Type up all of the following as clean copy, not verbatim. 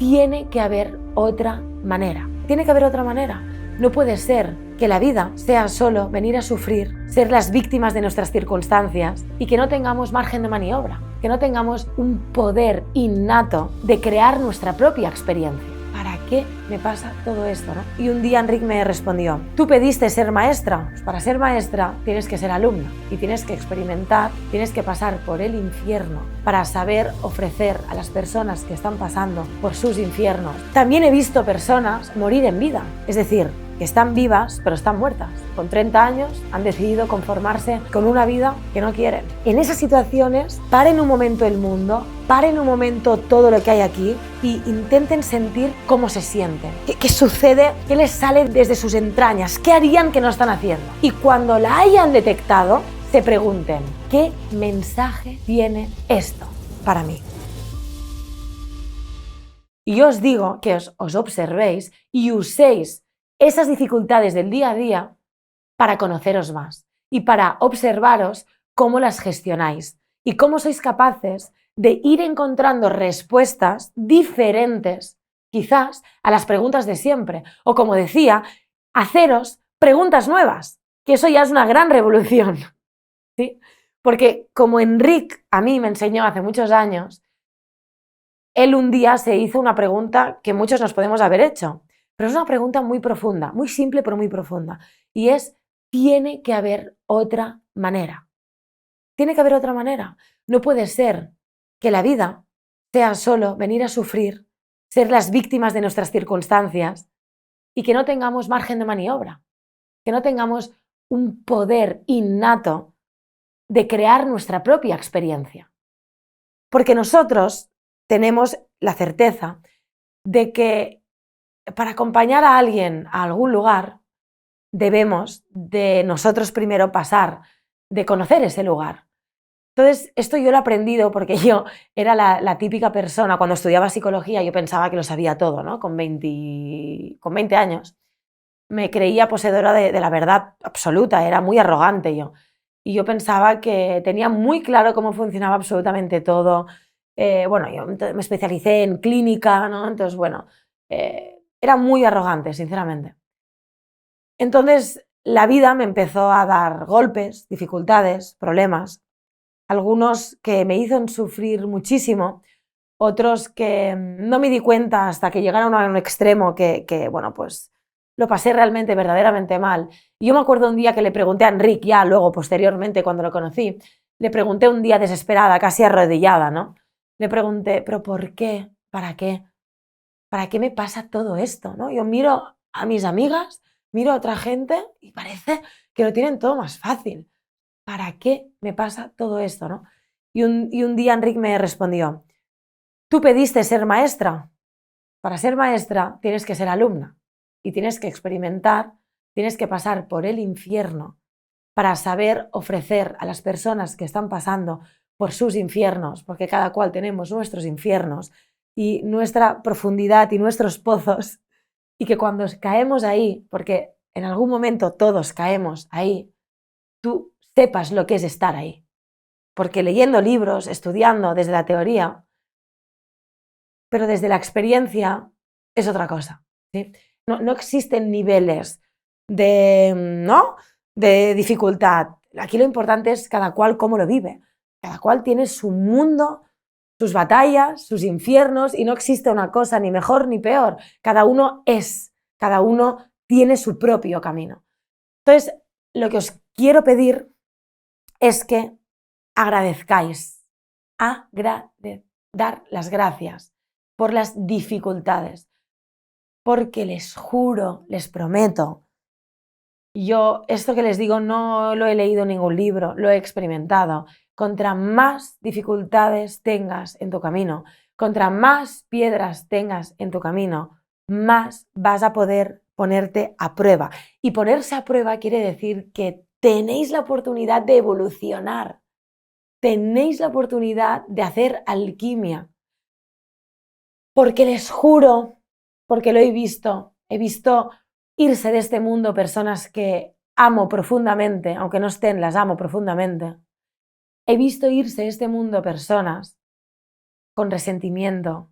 tiene que haber otra manera. Tiene que haber otra manera. No puede ser que la vida sea solo venir a sufrir, ser las víctimas de nuestras circunstancias y que no tengamos margen de maniobra, que no tengamos un poder innato de crear nuestra propia experiencia. ¿Para qué me pasa todo esto, no? Y un día Enric me respondió: tú pediste ser maestra, pues para ser maestra tienes que ser alumna y tienes que experimentar, tienes que pasar por el infierno para saber ofrecer a las personas que están pasando por sus infiernos. También he visto personas morir en vida, es decir, que están vivas pero están muertas. Con 30 años han decidido conformarse con una vida que no quieren. En esas situaciones, paren un momento el mundo, paren un momento todo lo que hay aquí y intenten sentir cómo se sienten, qué sucede, qué les sale desde sus entrañas, qué harían que no están haciendo. Y cuando la hayan detectado, se pregunten: ¿qué mensaje tiene esto para mí? Y yo os digo que os observéis y uséis esas dificultades del día a día para conoceros más y para observaros cómo las gestionáis y cómo sois capaces de ir encontrando respuestas diferentes, quizás, a las preguntas de siempre. O, como decía, haceros preguntas nuevas, que eso ya es una gran revolución, ¿sí? Porque como Enric a mí me enseñó hace muchos años, él un día se hizo una pregunta que muchos nos podemos haber hecho, pero es una pregunta muy profunda, muy simple pero muy profunda, y es: tiene que haber otra manera. Tiene que haber otra manera. No puede ser que la vida sea solo venir a sufrir, ser las víctimas de nuestras circunstancias y que no tengamos margen de maniobra, que no tengamos un poder innato de crear nuestra propia experiencia. Porque nosotros tenemos la certeza de que para acompañar a alguien a algún lugar debemos de nosotros primero pasar, de conocer ese lugar. Entonces, esto yo lo he aprendido porque yo era la típica persona, cuando estudiaba psicología yo pensaba que lo sabía todo, ¿no? Con 20 años. Me creía poseedora de la verdad absoluta, era muy arrogante yo. Y yo pensaba que tenía muy claro cómo funcionaba absolutamente todo. Bueno, yo me especialicé en clínica, ¿no? Entonces, bueno, era muy arrogante, sinceramente. Entonces, la vida me empezó a dar golpes, dificultades, problemas, algunos que me hizo sufrir muchísimo, otros que no me di cuenta hasta que llegaron a un extremo que bueno, pues lo pasé realmente, verdaderamente mal. Y yo me acuerdo un día que le pregunté a Enric, ya luego, posteriormente, cuando lo conocí, le pregunté un día desesperada, casi arrodillada, ¿no? Le pregunté: ¿pero por qué? ¿Para qué? ¿Para qué me pasa todo esto, no? Yo miro a mis amigas, miro a otra gente y parece que lo tienen todo más fácil. ¿Para qué me pasa todo esto, no? Y un día Enric me respondió: tú pediste ser maestra. Para ser maestra tienes que ser alumna y tienes que experimentar, tienes que pasar por el infierno para saber ofrecer a las personas que están pasando por sus infiernos, porque cada cual tenemos nuestros infiernos y nuestra profundidad y nuestros pozos, y que cuando caemos ahí, porque en algún momento todos caemos ahí, tú sepas lo que es estar ahí. Porque leyendo libros, estudiando desde la teoría, pero desde la experiencia es otra cosa, ¿sí? No existen niveles ¿no? de dificultad. Aquí lo importante es cada cual cómo lo vive. Cada cual tiene su mundo, sus batallas, sus infiernos, y no existe una cosa ni mejor ni peor. Cada uno tiene su propio camino. Entonces, lo que os quiero pedir es que agradezcáis, dar las gracias por las dificultades, porque les juro, les prometo, yo esto que les digo no lo he leído en ningún libro, lo he experimentado. Contra más dificultades tengas en tu camino, contra más piedras tengas en tu camino, más vas a poder ponerte a prueba. Y ponerse a prueba quiere decir que tenéis la oportunidad de evolucionar, tenéis la oportunidad de hacer alquimia. Porque les juro, porque lo he visto irse de este mundo personas que amo profundamente, aunque no estén, las amo profundamente. He visto irse de este mundo personas con resentimiento,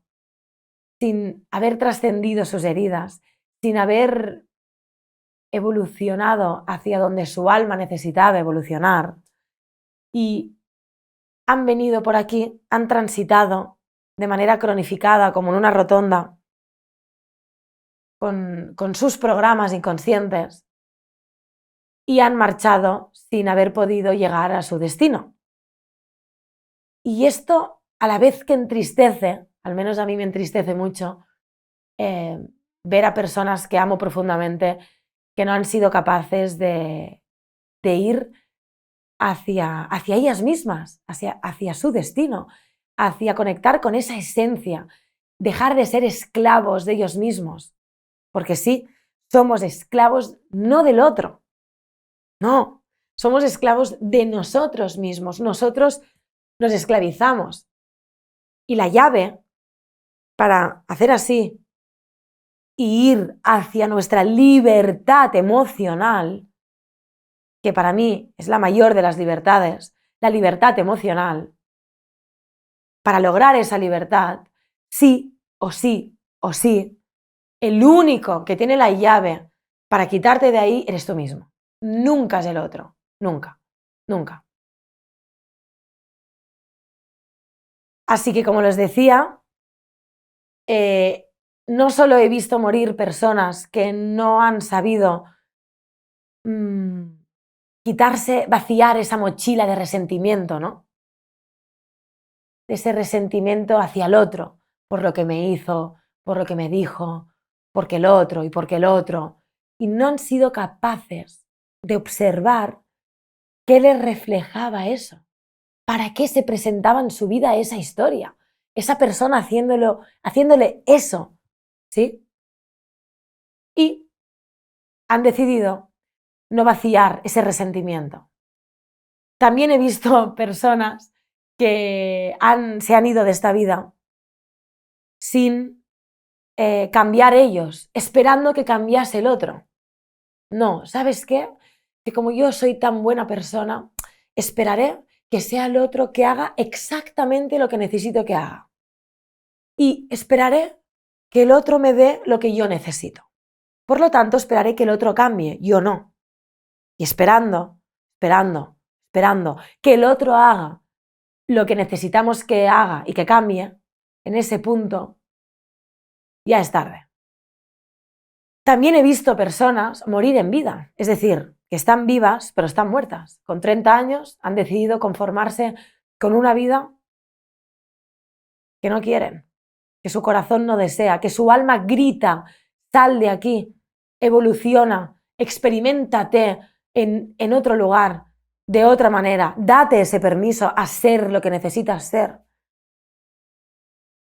sin haber trascendido sus heridas, sin haber evolucionado hacia donde su alma necesitaba evolucionar. Y han venido por aquí, han transitado de manera cronificada, como en una rotonda, con sus programas inconscientes, y han marchado sin haber podido llegar a su destino. Y esto, a la vez que entristece, al menos a mí me entristece mucho, ver a personas que amo profundamente que no han sido capaces de ir hacia ellas mismas, hacia su destino, hacia conectar con esa esencia, dejar de ser esclavos de ellos mismos. Porque sí, somos esclavos no del otro, no, somos esclavos de nosotros mismos, nosotros nos esclavizamos. Y la llave para hacer así y ir hacia nuestra libertad emocional, que para mí es la mayor de las libertades, la libertad emocional, para lograr esa libertad, sí o sí o sí, el único que tiene la llave para quitarte de ahí eres tú mismo. Nunca es el otro, nunca, nunca. Así que, como les decía, no solo he visto morir personas que no han sabido quitarse, vaciar esa mochila de resentimiento, ¿no? De ese resentimiento hacia el otro, por lo que me hizo, por lo que me dijo, porque el otro y porque el otro. Y no han sido capaces de observar qué les reflejaba eso, para qué se presentaba en su vida esa historia, esa persona haciéndole eso, ¿sí? Y han decidido no vaciar ese resentimiento. También he visto personas que se han ido de esta vida sin cambiar ellos, esperando que cambiase el otro. No, ¿sabes qué? Que como yo soy tan buena persona, esperaré que sea el otro que haga exactamente lo que necesito que haga. Y esperaré que el otro me dé lo que yo necesito. Por lo tanto, esperaré que el otro cambie, yo no. Y esperando que el otro haga lo que necesitamos que haga y que cambie, en ese punto ya es tarde. También he visto personas morir en vida, es decir, que están vivas pero están muertas. Con 30 años han decidido conformarse con una vida que no quieren, que su corazón no desea, que su alma grita, sal de aquí, evoluciona, experiméntate en otro lugar, de otra manera, date ese permiso a ser lo que necesitas ser.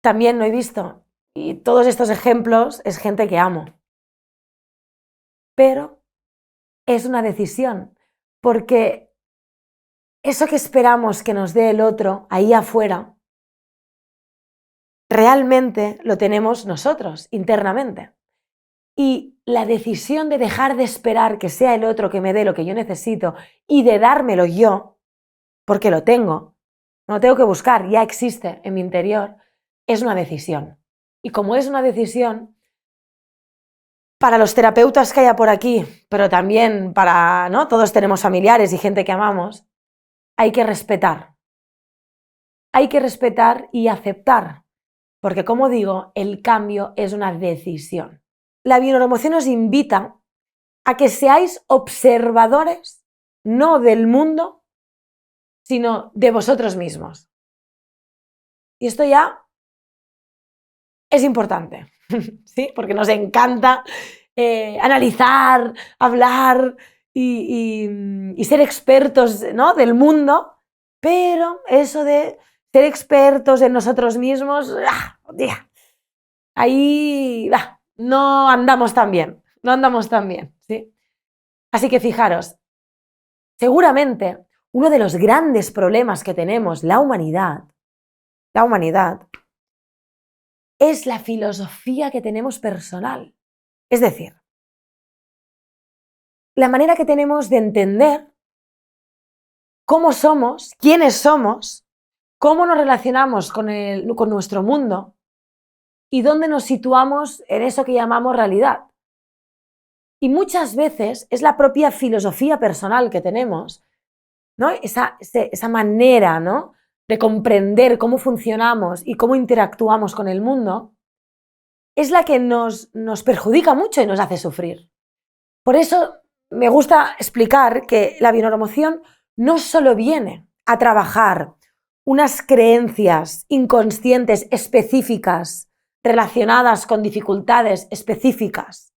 También lo he visto, y todos estos ejemplos es gente que amo. Pero es una decisión, porque eso que esperamos que nos dé el otro ahí afuera, realmente lo tenemos nosotros internamente. Y la decisión de dejar de esperar que sea el otro que me dé lo que yo necesito y de dármelo yo, porque lo tengo, no lo tengo que buscar, ya existe en mi interior, es una decisión. Y como es una decisión, para los terapeutas que haya por aquí, pero también para, ¿no? Todos tenemos familiares y gente que amamos, hay que respetar. Hay que respetar y aceptar, porque como digo, el cambio es una decisión. La bioneuroemoción os invita a que seáis observadores, no del mundo, sino de vosotros mismos. Y esto ya es importante, ¿sí? Porque nos encanta analizar, hablar y ser expertos, ¿no? Del mundo, pero eso de ser expertos en nosotros mismos, ahí no andamos tan bien, no andamos tan bien, ¿sí? Así que fijaros, seguramente uno de los grandes problemas que tenemos la humanidad, es la filosofía que tenemos personal. Es decir, la manera que tenemos de entender cómo somos, quiénes somos, cómo nos relacionamos con nuestro mundo y dónde nos situamos en eso que llamamos realidad. Y muchas veces es la propia filosofía personal que tenemos, ¿no? Esa manera, ¿no?, de comprender cómo funcionamos y cómo interactuamos con el mundo, es la que nos perjudica mucho y nos hace sufrir. Por eso me gusta explicar que la bioneuromoción no solo viene a trabajar unas creencias inconscientes específicas relacionadas con dificultades específicas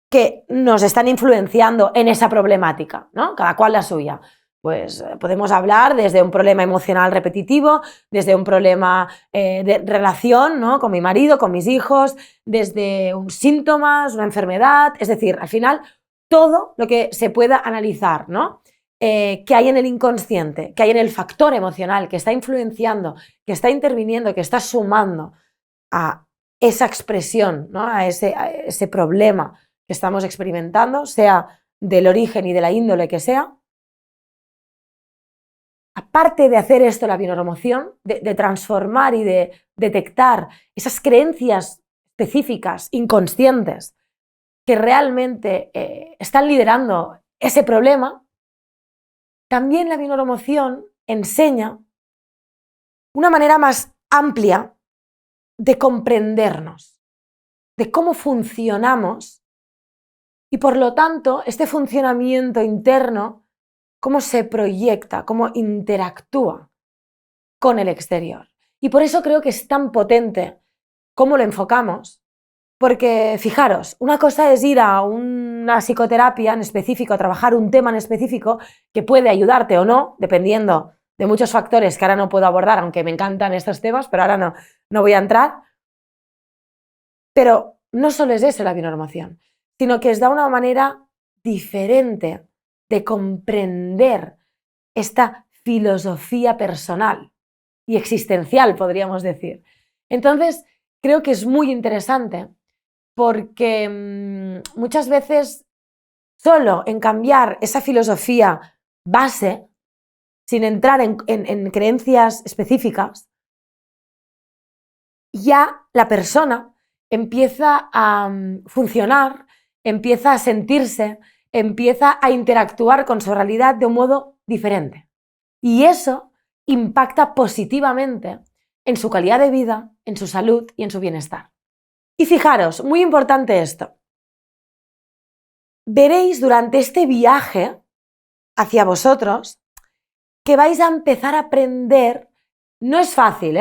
que nos están influenciando en esa problemática, ¿no? Cada cual la suya. Pues podemos hablar desde un problema emocional repetitivo, desde un problema de relación, ¿no?, con mi marido, con mis hijos, desde síntomas, una enfermedad, es decir, al final todo lo que se pueda analizar, ¿no?, que hay en el inconsciente, que hay en el factor emocional que está influenciando, que está interviniendo, que está sumando a esa expresión, ¿no?, a ese problema que estamos experimentando, sea del origen y de la índole que sea. Aparte de hacer esto, la bioneuromoción, de transformar y de detectar esas creencias específicas, inconscientes, que realmente están liderando ese problema, también la bioneuromoción enseña una manera más amplia de comprendernos, de cómo funcionamos y, por lo tanto, este funcionamiento interno, cómo se proyecta, cómo interactúa con el exterior. Y por eso creo que es tan potente cómo lo enfocamos, porque fijaros, una cosa es ir a una psicoterapia en específico, a trabajar un tema en específico que puede ayudarte o no, dependiendo de muchos factores que ahora no puedo abordar, aunque me encantan estos temas, pero ahora no voy a entrar. Pero no solo es eso la bioneuromoción, sino que es da una manera diferente de comprender esta filosofía personal y existencial, podríamos decir. Entonces, creo que es muy interesante porque muchas veces solo en cambiar esa filosofía base, sin entrar en creencias específicas, ya la persona empieza a funcionar, empieza a sentirse, empieza a interactuar con su realidad de un modo diferente. Y eso impacta positivamente en su calidad de vida, en su salud y en su bienestar. Y fijaros, muy importante esto, veréis durante este viaje hacia vosotros que vais a empezar a aprender, no es fácil,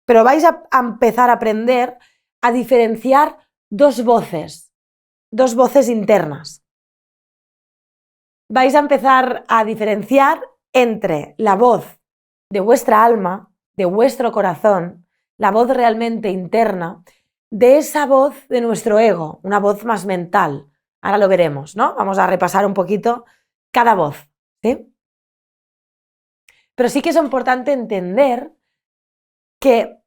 pero vais a empezar a aprender a diferenciar dos voces internas. Vais a empezar a diferenciar entre la voz de vuestra alma, de vuestro corazón, la voz realmente interna, de esa voz de nuestro ego, una voz más mental. Ahora lo veremos, ¿no? Vamos a repasar un poquito cada voz, ¿sí? Pero sí que es importante entender que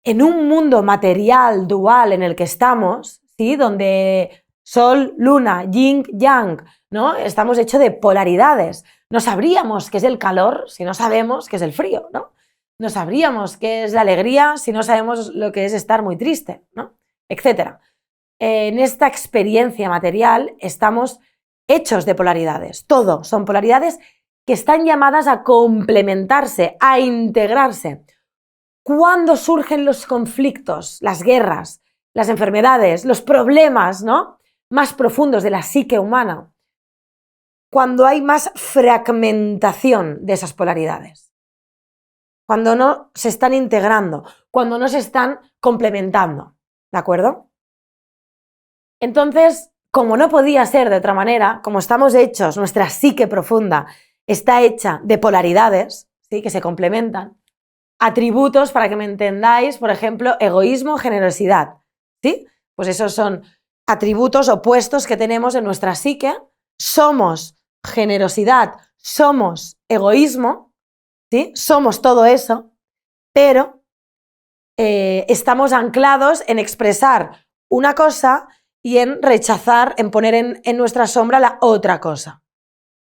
en un mundo material, dual, en el que estamos, ¿sí?, donde Sol, Luna, Yin, Yang, ¿no?, estamos hechos de polaridades. No sabríamos qué es el calor si no sabemos qué es el frío, ¿no? No sabríamos qué es la alegría si no sabemos lo que es estar muy triste, ¿no?, etcétera. En esta experiencia material estamos hechos de polaridades. Todo son polaridades que están llamadas a complementarse, a integrarse. ¿Cuándo surgen los conflictos, las guerras, las enfermedades, los problemas, ¿no?, más profundos de la psique humana? Cuando hay más fragmentación de esas polaridades. Cuando no se están integrando, cuando no se están complementando, ¿de acuerdo? Entonces, como no podía ser de otra manera, como estamos hechos, nuestra psique profunda está hecha de polaridades, ¿sí?, que se complementan, atributos, para que me entendáis, por ejemplo, egoísmo, generosidad, ¿sí? Pues esos son atributos opuestos que tenemos en nuestra psique. Somos generosidad, somos egoísmo, ¿sí? Somos todo eso, pero estamos anclados en expresar una cosa y en rechazar, en poner en nuestra sombra la otra cosa.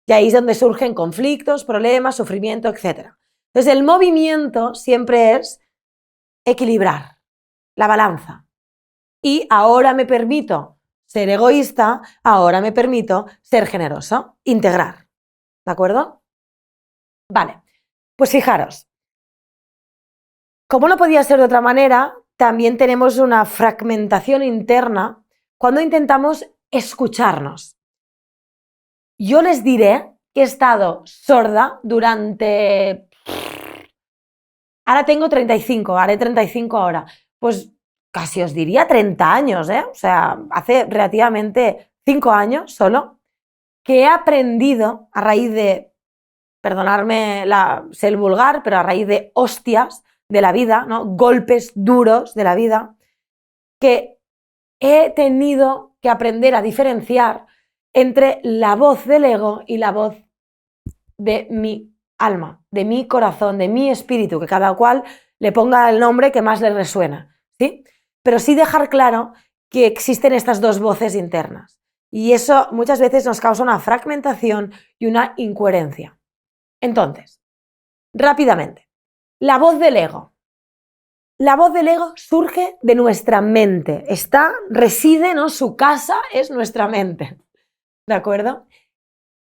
Y ahí es donde surgen conflictos, problemas, sufrimiento, etc. Entonces, el movimiento siempre es equilibrar, la balanza. Y ahora me permito ser egoísta, ahora me permito ser generoso, integrar. ¿De acuerdo? Vale, pues fijaros, como no podía ser de otra manera, también tenemos una fragmentación interna cuando intentamos escucharnos. Yo les diré que he estado sorda durante... Ahora tengo 35, haré 35 ahora. Pues casi os diría 30 años, ¿eh? O sea, hace relativamente 5 años solo, que he aprendido a raíz de, perdonadme sé el vulgar, pero a raíz de hostias de la vida, ¿no? Golpes duros de la vida, que he tenido que aprender a diferenciar entre la voz del ego y la voz de mi alma, de mi corazón, de mi espíritu, que cada cual le ponga el nombre que más le resuena, ¿sí? Pero sí dejar claro que existen estas dos voces internas. Y eso muchas veces nos causa una fragmentación y una incoherencia. Entonces, rápidamente, la voz del ego. La voz del ego surge de nuestra mente. Reside, ¿no? Su casa es nuestra mente. ¿De acuerdo?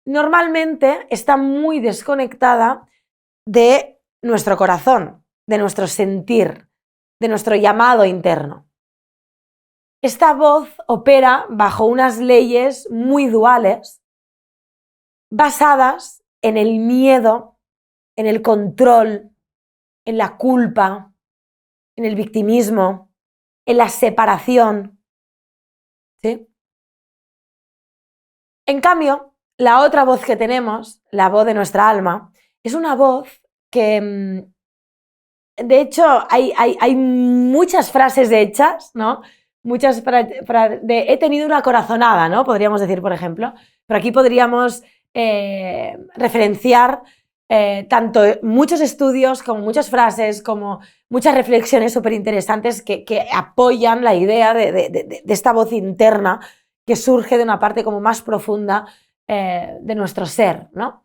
Normalmente está muy desconectada de nuestro corazón, de nuestro sentir, de nuestro llamado interno. Esta voz opera bajo unas leyes muy duales, basadas en el miedo, en el control, en la culpa, en el victimismo, en la separación. ¿Sí? En cambio, la otra voz que tenemos, la voz de nuestra alma, es una voz que, de hecho, hay muchas frases hechas, ¿no? Muchas he tenido una corazonada, ¿no? Podríamos decir, por ejemplo. Pero aquí podríamos referenciar tanto muchos estudios como muchas frases, como muchas reflexiones súper interesantes que apoyan la idea de esta voz interna que surge de una parte como más profunda de nuestro ser, ¿no?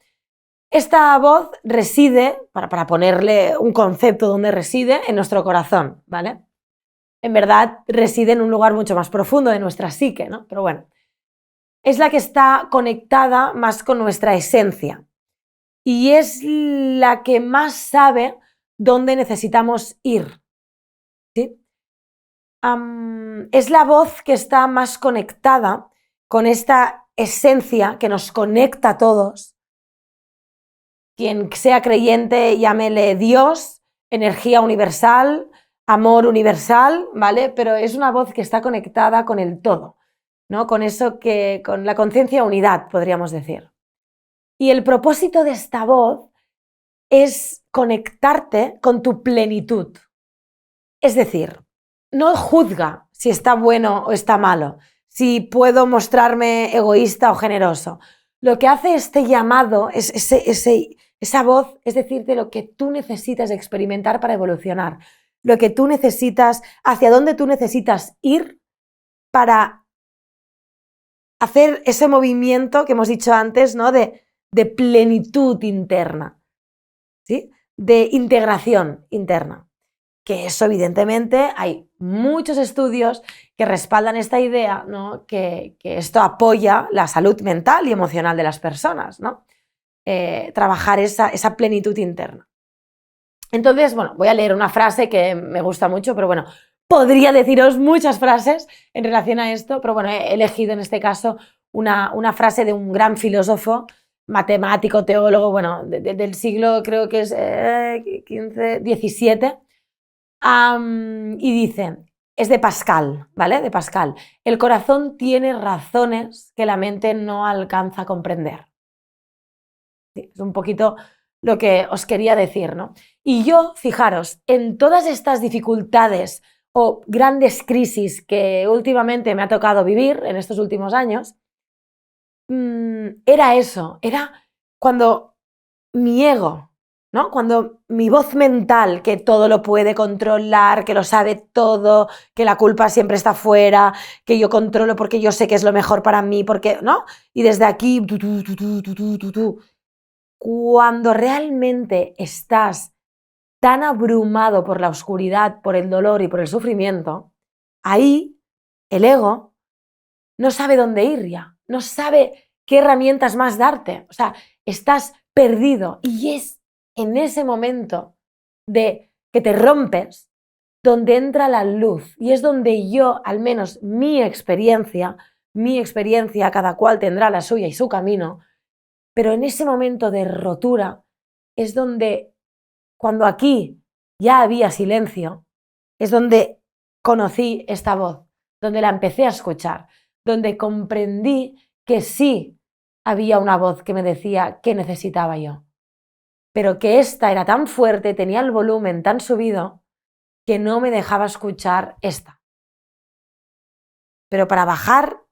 Esta voz reside, para ponerle un concepto donde reside, en nuestro corazón, ¿vale? En verdad reside en un lugar mucho más profundo de nuestra psique, ¿no? Pero bueno, es la que está conectada más con nuestra esencia y es la que más sabe dónde necesitamos ir, ¿sí? Es la voz que está más conectada con esta esencia que nos conecta a todos. Quien sea creyente, llámele Dios, energía universal, amor universal, ¿vale? Pero es una voz que está conectada con el todo, ¿no? Con eso con la conciencia unidad, podríamos decir. Y el propósito de esta voz es conectarte con tu plenitud. Es decir, no juzga si está bueno o está malo, si puedo mostrarme egoísta o generoso. Lo que hace este llamado, esa voz, es decirte lo que tú necesitas experimentar para evolucionar, lo que tú necesitas, hacia dónde tú necesitas ir para hacer ese movimiento que hemos dicho antes, ¿no? de plenitud interna, ¿sí? De integración interna. Que eso, evidentemente, hay muchos estudios que respaldan esta idea, ¿no? que esto apoya la salud mental y emocional de las personas, ¿no? Trabajar esa plenitud interna. Entonces, bueno, voy a leer una frase que me gusta mucho, pero bueno, podría deciros muchas frases en relación a esto, pero bueno, he elegido en este caso una frase de un gran filósofo, matemático, teólogo, bueno, del siglo creo que es XVII, y dice, es de Pascal, ¿vale? De Pascal. El corazón tiene razones que la mente no alcanza a comprender. Sí, es un poquito lo que os quería decir, ¿no? Y yo, fijaros, en todas estas dificultades o grandes crisis que últimamente me ha tocado vivir en estos últimos años, era eso, era cuando mi ego, ¿no? Cuando mi voz mental, que todo lo puede controlar, que lo sabe todo, que la culpa siempre está fuera, que yo controlo porque yo sé que es lo mejor para mí, porque, ¿no? Y desde aquí, cuando realmente estás tan abrumado por la oscuridad, por el dolor y por el sufrimiento, ahí el ego no sabe dónde ir ya, no sabe qué herramientas más darte. O sea, estás perdido y es en ese momento de que te rompes donde entra la luz y es donde yo, al menos mi experiencia, cada cual tendrá la suya y su camino, pero en ese momento de rotura es donde, cuando aquí ya había silencio, es donde conocí esta voz, donde la empecé a escuchar, donde comprendí que sí había una voz que me decía qué necesitaba yo, pero que esta era tan fuerte, tenía el volumen tan subido, que no me dejaba escuchar esta. Pero para bajar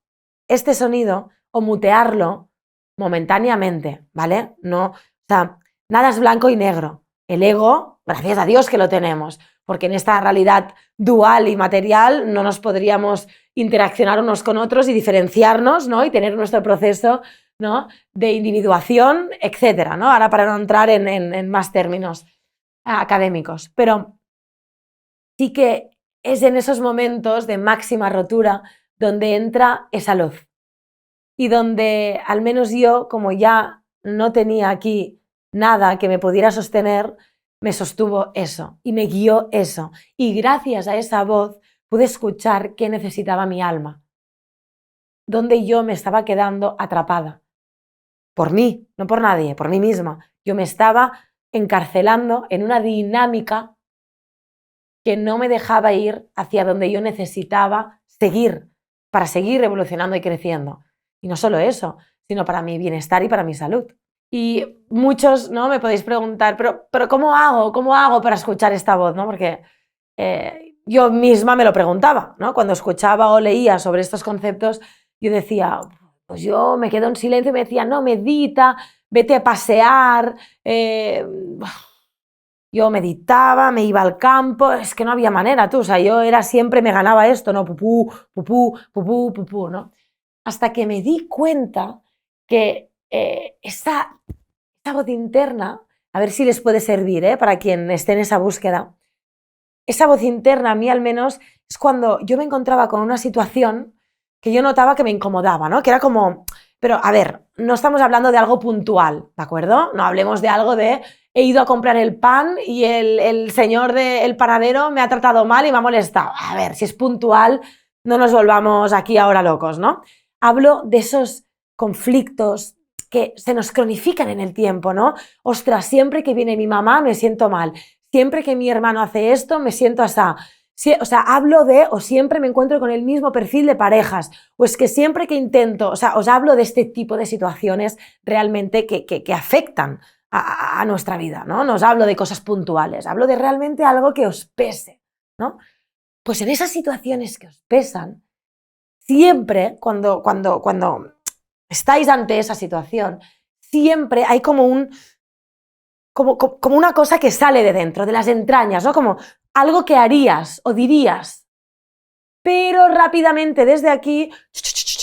este sonido o mutearlo momentáneamente, ¿vale? No, o sea, nada es blanco y negro. El ego, gracias a Dios que lo tenemos, porque en esta realidad dual y material no nos podríamos interaccionar unos con otros y diferenciarnos, ¿no? Y tener nuestro proceso, ¿no? De individuación, etcétera, ¿no? Ahora para no entrar en más términos académicos. Pero sí que es en esos momentos de máxima rotura donde entra esa luz y donde al menos yo, como ya no tenía aquí nada que me pudiera sostener, me sostuvo eso y me guió eso. Y gracias a esa voz pude escuchar qué necesitaba mi alma, donde yo me estaba quedando atrapada. Por mí, no por nadie, por mí misma. Yo me estaba encarcelando en una dinámica que no me dejaba ir hacia donde yo necesitaba seguir, para seguir evolucionando y creciendo. Y no solo eso, sino para mi bienestar y para mi salud. Y muchos, ¿no? Me podéis preguntar, pero ¿cómo hago? ¿Cómo hago para escuchar esta voz? ¿No? Porque yo misma me lo preguntaba, ¿no? Cuando escuchaba o leía sobre estos conceptos, yo decía, pues yo me quedo en silencio y me decía, no, medita, vete a pasear, yo meditaba, me iba al campo, es que no había manera, tú, o sea, yo era siempre, me ganaba esto, ¿no? Pupú, pupú, pupú, pupú, ¿no? Hasta que me di cuenta que esa voz interna, a ver si les puede servir, para quien esté en esa búsqueda, esa voz interna a mí al menos es cuando yo me encontraba con una situación que yo notaba que me incomodaba, ¿no? Que era como, pero a ver, no estamos hablando de algo puntual, ¿de acuerdo? No hablemos de algo de he ido a comprar el pan y el señor del panadero me ha tratado mal y me ha molestado. A ver, si es puntual, no nos volvamos aquí ahora locos, ¿no? Hablo de esos conflictos que se nos cronifican en el tiempo, ¿no? Ostras, siempre que viene mi mamá me siento mal. Siempre que mi hermano hace esto, me siento así. O sea, hablo de, o siempre me encuentro con el mismo perfil de parejas, o es que siempre que intento, o sea, os hablo de este tipo de situaciones realmente que afectan a nuestra vida, ¿no? No os hablo de cosas puntuales, hablo de realmente algo que os pese, ¿no? Pues en esas situaciones que os pesan, siempre cuando estáis ante esa situación, siempre hay como una cosa que sale de dentro, de las entrañas, ¿no? Como algo que harías o dirías, pero rápidamente desde aquí,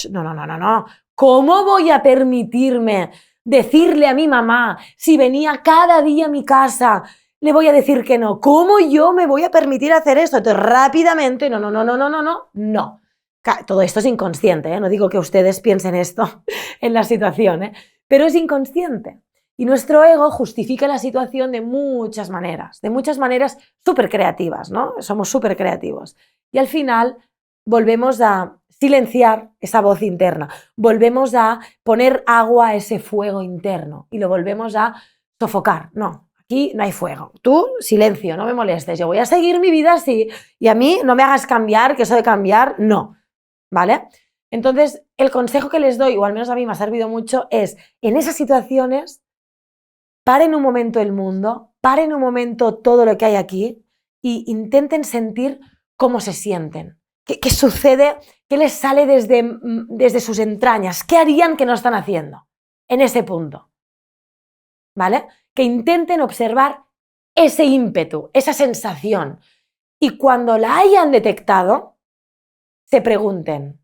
no, ¿cómo voy a permitirme decirle a mi mamá, si venía cada día a mi casa, le voy a decir que no? ¿Cómo yo me voy a permitir hacer esto? Entonces rápidamente, no. Todo esto es inconsciente, ¿eh? No digo que ustedes piensen esto en la situación, ¿eh? Pero es inconsciente. Y nuestro ego justifica la situación de muchas maneras súper creativas, ¿no? Somos súper creativos. Y al final volvemos a silenciar esa voz interna, volvemos a poner agua a ese fuego interno y lo volvemos a sofocar. No, aquí no hay fuego. Tú, silencio, no me molestes. Yo voy a seguir mi vida así y a mí no me hagas cambiar, que eso de cambiar, no. ¿Vale? Entonces, el consejo que les doy, o al menos a mí me ha servido mucho, es en esas situaciones, paren un momento el mundo, paren un momento todo lo que hay aquí e intenten sentir cómo se sienten. ¿Qué sucede? ¿Qué les sale desde sus entrañas? ¿Qué harían que no están haciendo en ese punto? ¿Vale? Que intenten observar ese ímpetu, esa sensación. Y cuando la hayan detectado, se pregunten,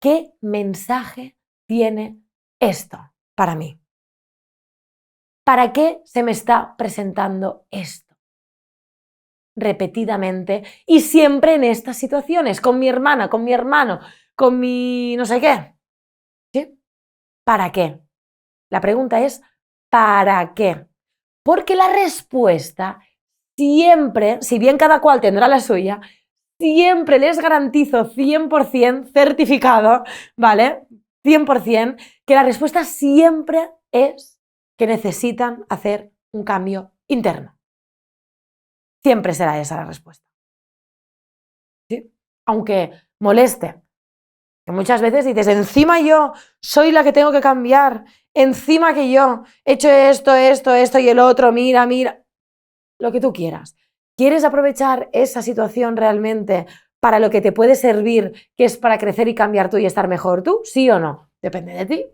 ¿qué mensaje tiene esto para mí? ¿Para qué se me está presentando esto? Repetidamente y siempre en estas situaciones, con mi hermana, con mi hermano, con mi no sé qué. ¿Sí? ¿Para qué? La pregunta es ¿para qué? Porque la respuesta siempre, si bien cada cual tendrá la suya, siempre les garantizo 100% certificado, ¿vale? 100% que la respuesta siempre es que necesitan hacer un cambio interno. Siempre será esa la respuesta. ¿Sí? Aunque moleste. Que muchas veces dices, encima yo soy la que tengo que cambiar, encima que yo he hecho esto y el otro, mira, lo que tú quieras. ¿Quieres aprovechar esa situación realmente para lo que te puede servir, que es para crecer y cambiar tú y estar mejor tú? ¿Sí o no? Depende de ti.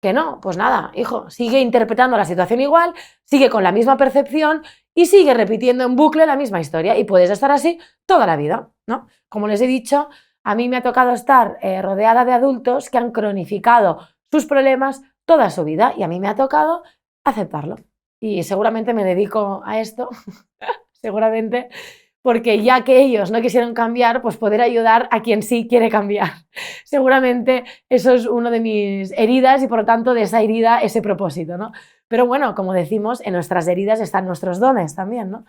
Que no, pues nada, hijo, sigue interpretando la situación igual, sigue con la misma percepción y sigue repitiendo en bucle la misma historia y puedes estar así toda la vida, ¿no? Como les he dicho, a mí me ha tocado estar rodeada de adultos que han cronificado sus problemas toda su vida y a mí me ha tocado aceptarlo. Y seguramente me dedico a esto, seguramente, porque ya que ellos no quisieron cambiar, pues poder ayudar a quien sí quiere cambiar. Seguramente eso es una de mis heridas y por lo tanto de esa herida ese propósito, ¿no? Pero bueno, como decimos, en nuestras heridas están nuestros dones también, ¿no?